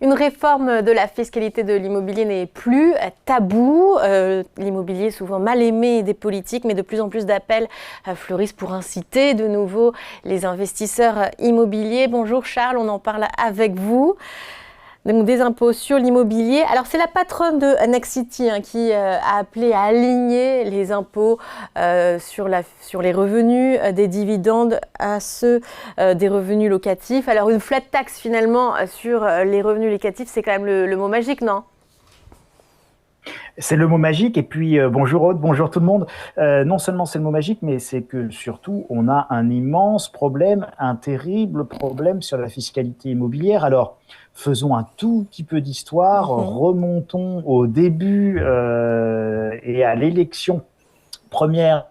Une réforme de la fiscalité de l'immobilier n'est plus tabou. L'immobilier est souvent mal aimé des politiques, mais de plus en plus d'appels fleurissent pour inciter de nouveau les investisseurs immobiliers. Bonjour Charles, on en parle avec vous. Donc des impôts sur l'immobilier. Alors c'est la patronne de Nexity qui a appelé à aligner les impôts sur les revenus des dividendes à ceux des revenus locatifs. Alors une flat tax finalement sur les revenus locatifs, c'est quand même le mot magique, non ? C'est le mot magique, et puis bonjour Aude, bonjour tout le monde. Non seulement c'est le mot magique, mais c'est que surtout on a un immense problème, un terrible problème sur la fiscalité immobilière. Alors faisons un tout petit peu d'histoire, remontons au début et à l'élection première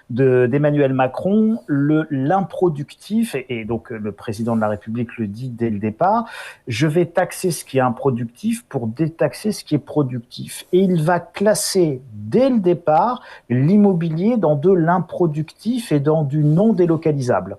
d'Emmanuel Macron, l'improductif, et donc le président de la République le dit dès le départ, je vais taxer ce qui est improductif pour détaxer ce qui est productif. Et il va classer dès le départ l'immobilier dans de l'improductif et dans du non délocalisable.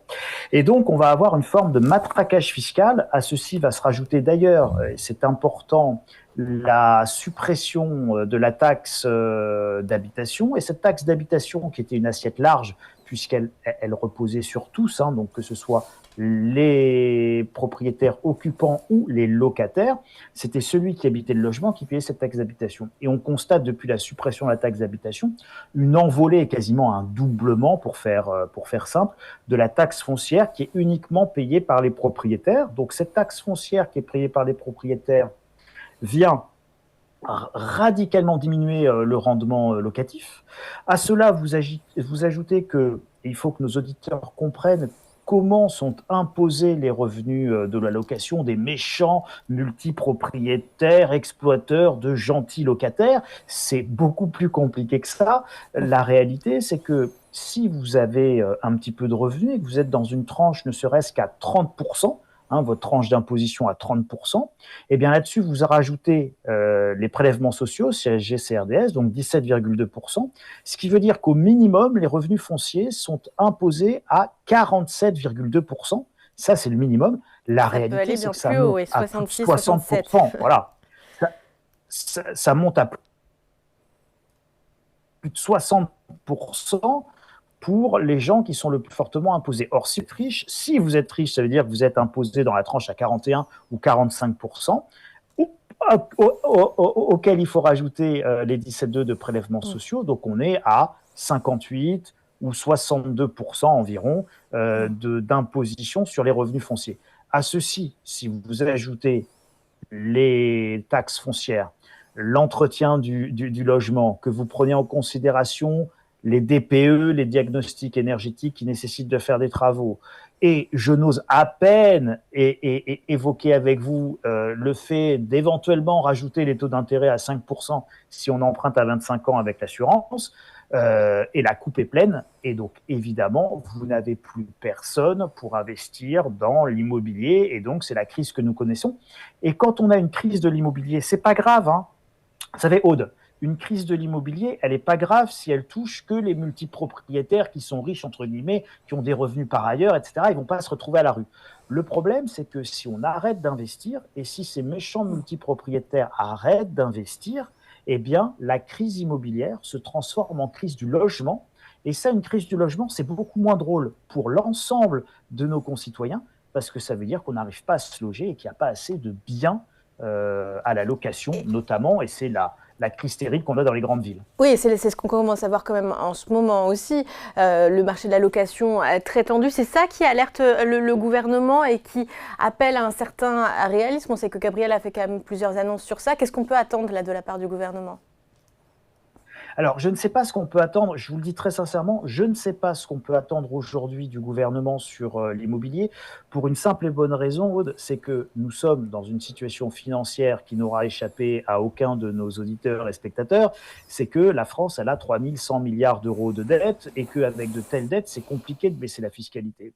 Et donc on va avoir une forme de matraquage fiscal. À ceci va se rajouter d'ailleurs, et c'est important, la suppression de la taxe d'habitation. Et cette taxe d'habitation, qui était une assiette large, puisqu'elle reposait sur tous, donc que ce soit les propriétaires occupants ou les locataires, c'était celui qui habitait le logement qui payait cette taxe d'habitation. Et on constate depuis la suppression de la taxe d'habitation une envolée, quasiment un doublement, pour faire simple, de la taxe foncière qui est uniquement payée par les propriétaires. Donc cette taxe foncière qui est payée par les propriétaires vient radicalement diminuer le rendement locatif. À cela, vous ajoutez que il faut que nos auditeurs comprennent comment sont imposés les revenus de la location des méchants multipropriétaires, exploiteurs de gentils locataires. C'est beaucoup plus compliqué que ça. La réalité, c'est que si vous avez un petit peu de revenus et que vous êtes dans une tranche ne serait-ce qu'à 30%, votre tranche d'imposition à 30%, et bien là-dessus, vous rajoutez les prélèvements sociaux, CSG, CRDS, donc 17,2%, ce qui veut dire qu'au minimum, les revenus fonciers sont imposés à 47,2%. Ça, c'est le minimum. La réalité, c'est que ça monte à plus de 60%. Voilà. Ça monte à plus de 60% pour les gens qui sont le plus fortement imposés. Or, si vous êtes riche, ça veut dire que vous êtes imposé dans la tranche à 41 ou 45%, auquel il faut rajouter les 17,2 de prélèvements sociaux. Donc, on est à 58 ou 62% environ d'imposition sur les revenus fonciers. À ceci, si vous ajoutez les taxes foncières, l'entretien du logement, que vous prenez en considération les DPE, les diagnostics énergétiques qui nécessitent de faire des travaux. Et je n'ose à peine évoquer avec vous le fait d'éventuellement rajouter les taux d'intérêt à 5% si on emprunte à 25 ans avec l'assurance. Et la coupe est pleine. Et donc, évidemment, vous n'avez plus personne pour investir dans l'immobilier. Et donc, c'est la crise que nous connaissons. Et quand on a une crise de l'immobilier, c'est pas grave. Vous savez, Aude, une crise de l'immobilier, elle n'est pas grave si elle touche que les multipropriétaires qui sont riches, entre guillemets, qui ont des revenus par ailleurs, etc. Ils ne vont pas se retrouver à la rue. Le problème, c'est que si on arrête d'investir et si ces méchants multipropriétaires arrêtent d'investir, eh bien, la crise immobilière se transforme en crise du logement. Et ça, une crise du logement, c'est beaucoup moins drôle pour l'ensemble de nos concitoyens parce que ça veut dire qu'on n'arrive pas à se loger et qu'il n'y a pas assez de biens à la location, notamment, et c'est la crise terrible qu'on a dans les grandes villes. Oui, c'est ce qu'on commence à voir quand même en ce moment aussi. Le marché de la location est très tendu. C'est ça qui alerte le gouvernement et qui appelle à un certain réalisme. On sait que Gabriel a fait quand même plusieurs annonces sur ça. Qu'est-ce qu'on peut attendre là de la part du gouvernement ? Alors, je ne sais pas ce qu'on peut attendre, je vous le dis très sincèrement, je ne sais pas ce qu'on peut attendre aujourd'hui du gouvernement sur l'immobilier, pour une simple et bonne raison, Aude, c'est que nous sommes dans une situation financière qui n'aura échappé à aucun de nos auditeurs et spectateurs, c'est que la France, elle a 3100 milliards d'euros de dettes, et qu'avec de telles dettes, c'est compliqué de baisser la fiscalité.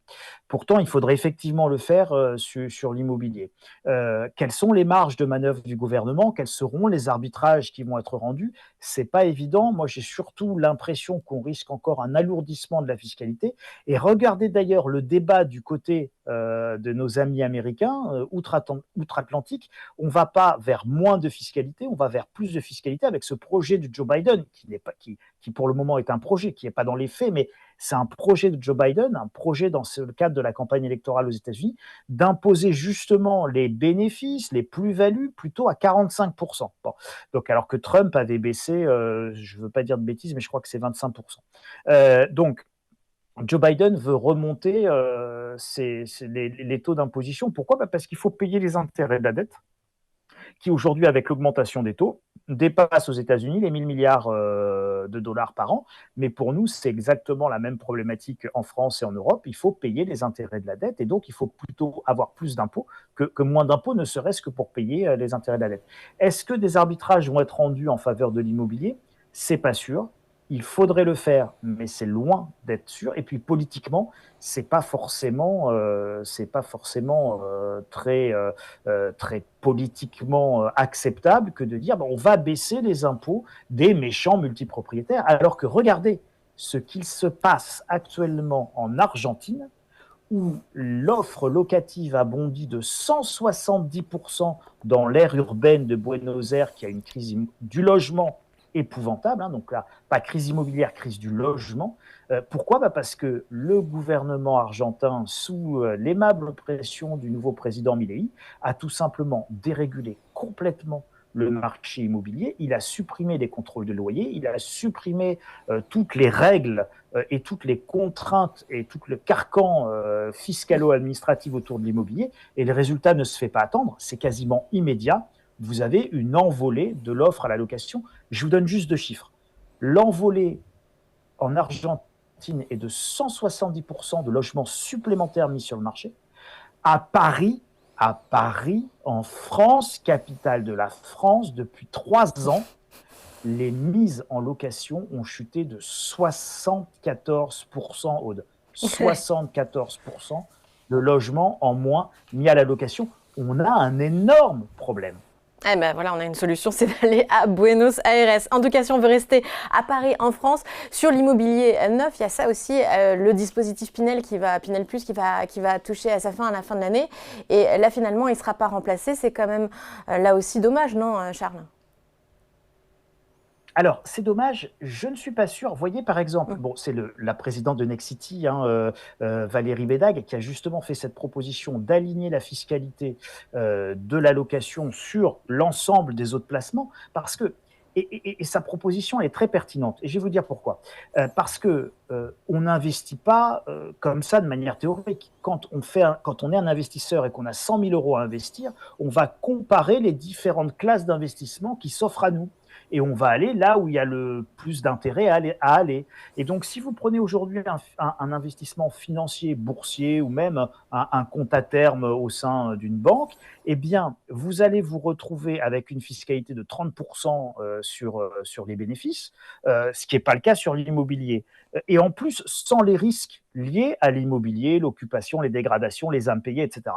Pourtant, il faudrait effectivement le faire sur l'immobilier. Quelles sont les marges de manœuvre du gouvernement ? Quels seront les arbitrages qui vont être rendus ? C'est pas évident. honnêtement, moi j'ai surtout l'impression qu'on risque encore un alourdissement de la fiscalité. Et regardez d'ailleurs le débat du côté de nos amis américains, outre-Atlantique. On ne va pas vers moins de fiscalité, on va vers plus de fiscalité avec ce projet de Joe Biden, qui pour le moment est un projet, qui n'est pas dans les faits, mais c'est un projet de Joe Biden, un projet dans le cadre de la campagne électorale aux États-Unis, d'imposer justement les bénéfices, les plus-values, plutôt à 45%. Bon. Donc, alors que Trump avait baissé, je ne veux pas dire de bêtises, mais je crois que c'est 25%. Donc, Joe Biden veut remonter les taux d'imposition. Pourquoi ? Parce qu'il faut payer les intérêts de la dette, qui aujourd'hui, avec l'augmentation des taux, dépasse aux États-Unis les 1 000 milliards de dollars par an. Mais pour nous, c'est exactement la même problématique en France et en Europe. Il faut payer les intérêts de la dette et donc il faut plutôt avoir plus d'impôts que moins d'impôts, ne serait-ce que pour payer les intérêts de la dette. Est-ce que des arbitrages vont être rendus en faveur de l'immobilier ? C'est pas sûr. Il faudrait le faire, mais c'est loin d'être sûr. Et puis politiquement, c'est pas forcément très politiquement acceptable que de dire on va baisser les impôts des méchants multipropriétaires. Alors que regardez ce qu'il se passe actuellement en Argentine, où l'offre locative a bondi de 170% dans l'aire urbaine de Buenos Aires, qui a une crise du logement épouvantable, hein, donc là, pas crise immobilière, crise du logement. Pourquoi ? Parce que le gouvernement argentin, sous l'aimable pression du nouveau président Milei, a tout simplement dérégulé complètement le marché immobilier. Il a supprimé les contrôles de loyer, il a supprimé toutes les règles et toutes les contraintes et tout le carcan fiscalo-administratif autour de l'immobilier, et le résultat ne se fait pas attendre, c'est quasiment immédiat. Vous avez une envolée de l'offre à la location. Je vous donne juste 2 chiffres. L'envolée en Argentine est de 170% de logements supplémentaires mis sur le marché. À Paris, en France, capitale de la France, depuis 3 ans, les mises en location ont chuté de 74%, Aude. 74% de logements en moins mis à la location. On a un énorme problème. Eh ben voilà, on a une solution, c'est d'aller à Buenos Aires. En tout cas, si on veut rester à Paris, en France, sur l'immobilier neuf, il y a ça aussi, le dispositif Pinel Plus, qui va toucher à sa fin à la fin de l'année. Et là, finalement, il ne sera pas remplacé. C'est quand même là aussi dommage, non, Charles ? Alors, c'est dommage, je ne suis pas sûr. Vous voyez, par exemple, c'est la présidente de Nexity, Valérie Bédag, qui a justement fait cette proposition d'aligner la fiscalité de la location sur l'ensemble des autres placements, parce que, et sa proposition est très pertinente. Et je vais vous dire pourquoi. Parce que on n'investit pas comme ça de manière théorique. Quand on est un investisseur et qu'on a 100 000 euros à investir, on va comparer les différentes classes d'investissement qui s'offrent à nous. Et on va aller là où il y a le plus d'intérêt à aller. Et donc, si vous prenez aujourd'hui un investissement financier, boursier ou même un compte à terme au sein d'une banque, eh bien, vous allez vous retrouver avec une fiscalité de 30% sur les bénéfices, ce qui n'est pas le cas sur l'immobilier. Et en plus, sans les risques liés à l'immobilier, l'occupation, les dégradations, les impayés, etc.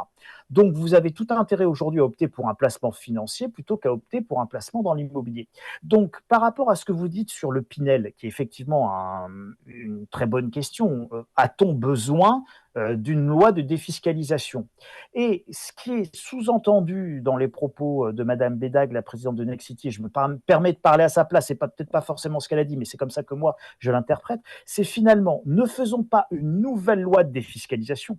Donc, vous avez tout intérêt aujourd'hui à opter pour un placement financier plutôt qu'à opter pour un placement dans l'immobilier. Donc, par rapport à ce que vous dites sur le Pinel, qui est effectivement une très bonne question, a-t-on besoin d'une loi de défiscalisation ? Et ce qui est sous-entendu dans les propos de Madame Bédag, la présidente de Nexity, je me permets de parler à sa place, c'est peut-être pas forcément ce qu'elle a dit, mais c'est comme ça que moi je l'interprète, c'est finalement, ne faisons pas une nouvelle loi de défiscalisation,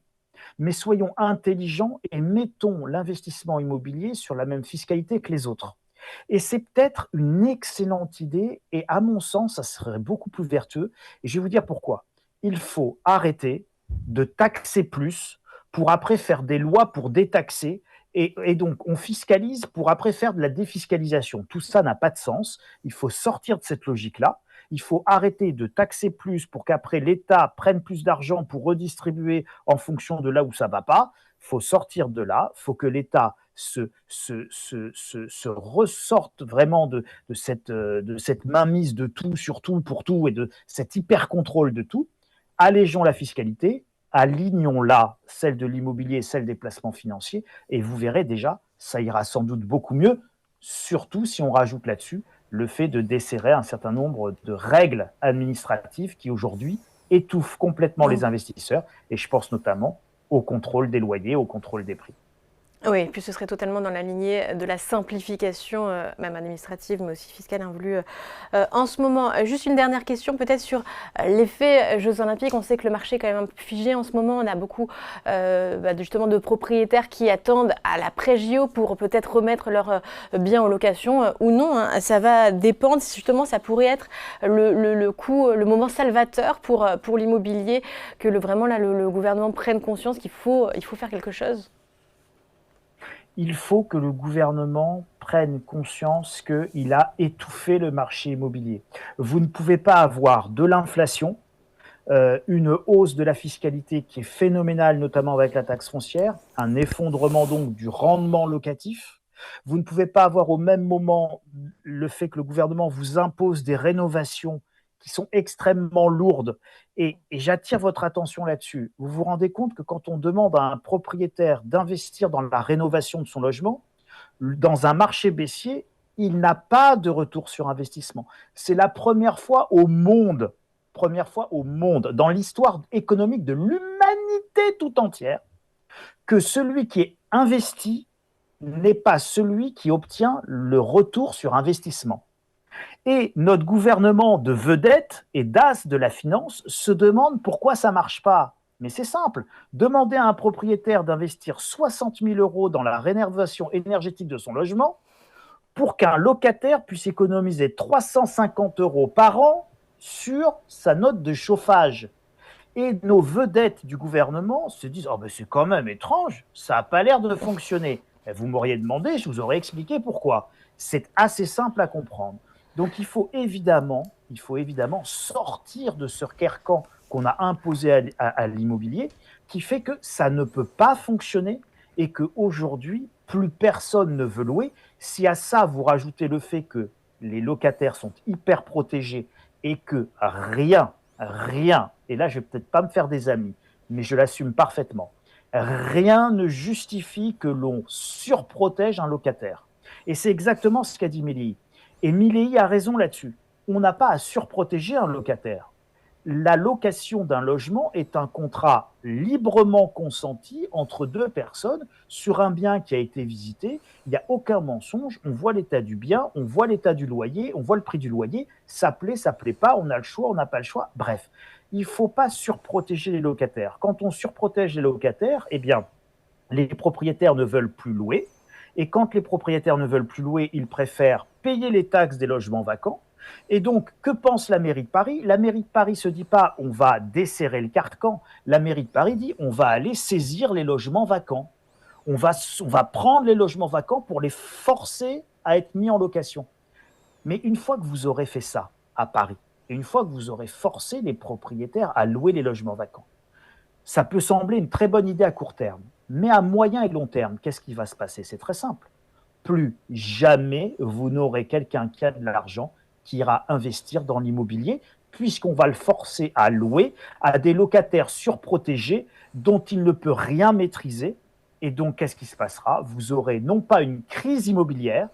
mais soyons intelligents et mettons l'investissement immobilier sur la même fiscalité que les autres. Et c'est peut-être une excellente idée, et à mon sens, ça serait beaucoup plus vertueux. Et je vais vous dire pourquoi. Il faut arrêter de taxer plus pour après faire des lois pour détaxer. Et donc, on fiscalise pour après faire de la défiscalisation. Tout ça n'a pas de sens. Il faut sortir de cette logique-là. Il faut arrêter de taxer plus pour qu'après l'État prenne plus d'argent pour redistribuer en fonction de là où ça ne va pas. Il faut sortir de là. Il faut que l'État se ressorte vraiment de cette mainmise de tout sur tout pour tout et de cet hyper-contrôle de tout. Allégeons la fiscalité, alignons-la, celle de l'immobilier, celle des placements financiers, et vous verrez déjà, ça ira sans doute beaucoup mieux, surtout si on rajoute là-dessus le fait de desserrer un certain nombre de règles administratives qui aujourd'hui étouffent complètement les investisseurs, et je pense notamment au contrôle des loyers, au contrôle des prix. Oui, puis ce serait totalement dans la lignée de la simplification, même administrative, mais aussi fiscale, voulue en ce moment. Juste une dernière question, peut-être sur l'effet Jeux Olympiques. On sait que le marché est quand même un peu figé en ce moment. On a beaucoup justement de propriétaires qui attendent à l'après-JO pour peut-être remettre leurs biens en location ou non. Ça va dépendre. Justement, ça pourrait être le coup, le moment salvateur pour l'immobilier, que vraiment là, le gouvernement prenne conscience qu'il faut faire quelque chose. Il faut que le gouvernement prenne conscience qu'il a étouffé le marché immobilier. Vous ne pouvez pas avoir de l'inflation, une hausse de la fiscalité qui est phénoménale, notamment avec la taxe foncière, un effondrement donc du rendement locatif. Vous ne pouvez pas avoir au même moment le fait que le gouvernement vous impose des rénovations qui sont extrêmement lourdes. Et j'attire votre attention là-dessus. Vous vous rendez compte que quand on demande à un propriétaire d'investir dans la rénovation de son logement, dans un marché baissier, il n'a pas de retour sur investissement. C'est la première fois au monde, dans l'histoire économique de l'humanité tout entière, que celui qui est investi n'est pas celui qui obtient le retour sur investissement. Et notre gouvernement de vedette et d'as de la finance se demande pourquoi ça ne marche pas. Mais c'est simple, demander à un propriétaire d'investir 60 000 € dans la rénovation énergétique de son logement pour qu'un locataire puisse économiser 350 € par an sur sa note de chauffage. Et nos vedettes du gouvernement se disent « Oh ben c'est quand même étrange, ça n'a pas l'air de fonctionner. » Vous m'auriez demandé, je vous aurais expliqué pourquoi. C'est assez simple à comprendre. Donc il faut évidemment sortir de ce carcan qu'on a imposé à l'immobilier, qui fait que ça ne peut pas fonctionner et qu'aujourd'hui, plus personne ne veut louer. Si à ça, vous rajoutez le fait que les locataires sont hyper protégés et que rien, et là je vais peut-être pas me faire des amis, mais je l'assume parfaitement, rien ne justifie que l'on surprotège un locataire. Et c'est exactement ce qu'a dit Milley. Et Milley a raison là-dessus. On n'a pas à surprotéger un locataire. La location d'un logement est un contrat librement consenti entre deux personnes sur un bien qui a été visité. Il n'y a aucun mensonge. On voit l'état du bien, on voit l'état du loyer, on voit le prix du loyer. Ça plaît pas, on a le choix, on n'a pas le choix. Bref, il ne faut pas surprotéger les locataires. Quand on surprotège les locataires, eh bien, les propriétaires ne veulent plus louer. Et quand les propriétaires ne veulent plus louer, ils préfèrent payer les taxes des logements vacants. Et donc, que pense la mairie de Paris? La mairie de Paris ne se dit pas on va desserrer le carcan. La mairie de Paris dit on va aller saisir les logements vacants. On va prendre les logements vacants pour les forcer à être mis en location. Mais une fois que vous aurez fait ça à Paris, et une fois que vous aurez forcé les propriétaires à louer les logements vacants, ça peut sembler une très bonne idée à court terme. Mais à moyen et long terme, qu'est-ce qui va se passer? C'est très simple. Plus jamais vous n'aurez quelqu'un qui a de l'argent qui ira investir dans l'immobilier, puisqu'on va le forcer à louer à des locataires surprotégés dont il ne peut rien maîtriser. Et donc, qu'est-ce qui se passera? Vous aurez non pas une crise immobilière,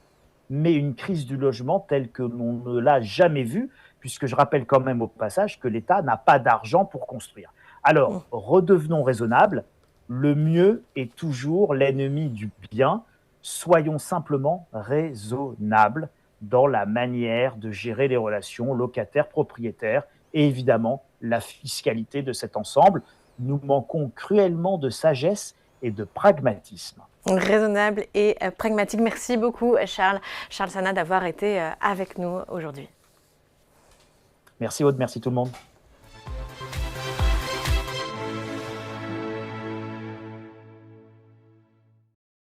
mais une crise du logement telle que l'on ne l'a jamais vue, puisque je rappelle quand même au passage que l'État n'a pas d'argent pour construire. Alors, redevenons raisonnables. Le mieux est toujours l'ennemi du bien. Soyons simplement raisonnables dans la manière de gérer les relations locataires-propriétaires et évidemment la fiscalité de cet ensemble. Nous manquons cruellement de sagesse et de pragmatisme. Raisonnable et pragmatique. Merci beaucoup, Charles Sana, d'avoir été avec nous aujourd'hui. Merci Aude, merci tout le monde.